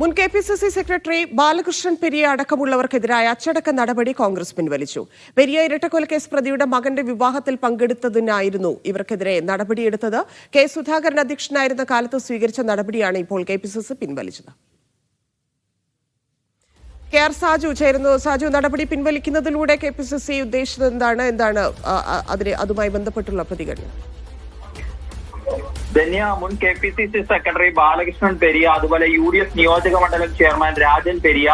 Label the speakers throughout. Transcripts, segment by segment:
Speaker 1: മുൻ KPCC secretary Balakrishnan Periya അടക്കമുള്ളവർക്കെതിരായ അച്ചടക്ക നടപടി കോൺഗ്രസ് പിൻവലിച്ചു. പെരിയ ഇരട്ടക്കൊലക്കേസ് പ്രതിയുടെ മകന്റെ വിവാഹത്തിൽ പങ്കെടുത്തതിനായിരുന്നു ഇവർക്കെതിരെ നടപടിയെടുത്തത്. കെ സുധാകരൻ അധ്യക്ഷനായിരുന്ന കാലത്ത് സ്വീകരിച്ച നടപടിയാണ് ഇപ്പോൾ KPCC പിൻവലിച്ചത്. KR സാജു ചേരുന്നു. സാജു, നടപടി പിൻവലിക്കുന്നതിലൂടെ KPCC ഉദ്ദേശിച്ചത് എന്താണ് അതുമായി ബന്ധപ്പെട്ടുള്ള പ്രതികരണം?
Speaker 2: ധന്യ, മുൻ KPCC സെക്രട്ടറി ബാലകൃഷ്ണൻ പെരിയ, അതുപോലെ UDF നിയോജക മണ്ഡലം ചെയർമാൻ രാജൻ പെരിയ,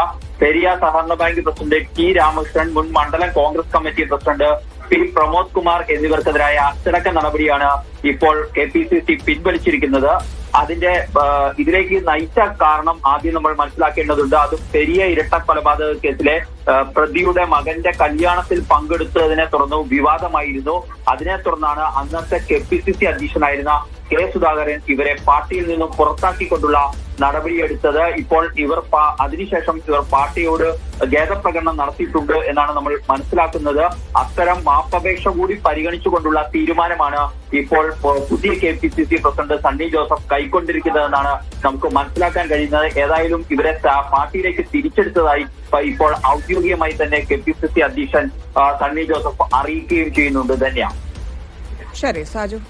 Speaker 2: സഹകരണ ബാങ്ക് പ്രസിഡന്റ് T രാമകൃഷ്ണൻ, മുൻ മണ്ഡലം Congress committee president P Pramod Kumar എന്നിവർക്കെതിരായ അച്ചടക്ക നടപടിയാണ് ഇപ്പോൾ KPCC പിൻവലിച്ചിരിക്കുന്നത്. ഇതിലേക്ക് നയിച്ച കാരണം ആദ്യം നമ്മൾ മനസ്സിലാക്കേണ്ടതുണ്ട്. അത് പെരിയ ഇരട്ട കൊലപാതക കേസിലെ പ്രതിയുടെ മകന്റെ കല്യാണത്തിൽ പങ്കെടുത്തതിനെ തുടർന്ന് വിവാദമായിരുന്നു. അതിനെ തുടർന്നാണ് അന്നത്തെ KPCC അധ്യക്ഷനായിരുന്ന കെ സുധാകരൻ ഇവരെ പാർട്ടിയിൽ നിന്നും പുറത്താക്കിക്കൊണ്ടുള്ള നടപടിയെടുത്തത്. ഇപ്പോൾ അതിനുശേഷം ഇവർ പാർട്ടിയോട് ഖേദപ്രകടനം നടത്തിയിട്ടുണ്ട് എന്നാണ് നമ്മൾ മനസ്സിലാക്കുന്നത്. അത്തരം മാപ്പപേക്ഷ കൂടി പരിഗണിച്ചുകൊണ്ടുള്ള തീരുമാനമാണ് ഇപ്പോൾ പുതിയ KPCC പ്രസിഡന്റ് സണ്ണി ജോസഫ് കൈക്കൊണ്ടിരിക്കുന്നതെന്നാണ് നമുക്ക് മനസ്സിലാക്കാൻ കഴിയുന്നത്. ഏതായാലും ഇവരെ പാർട്ടിയിലേക്ക് തിരിച്ചെടുത്തതായി ഇപ്പോൾ ഔദ്യോഗികമായി തന്നെ KPCC അധ്യക്ഷൻ സണ്ണി ജോസഫ് അറിയിക്കുകയും ചെയ്യുന്നുണ്ട്. ധന്യ.
Speaker 1: ശരി സാജു.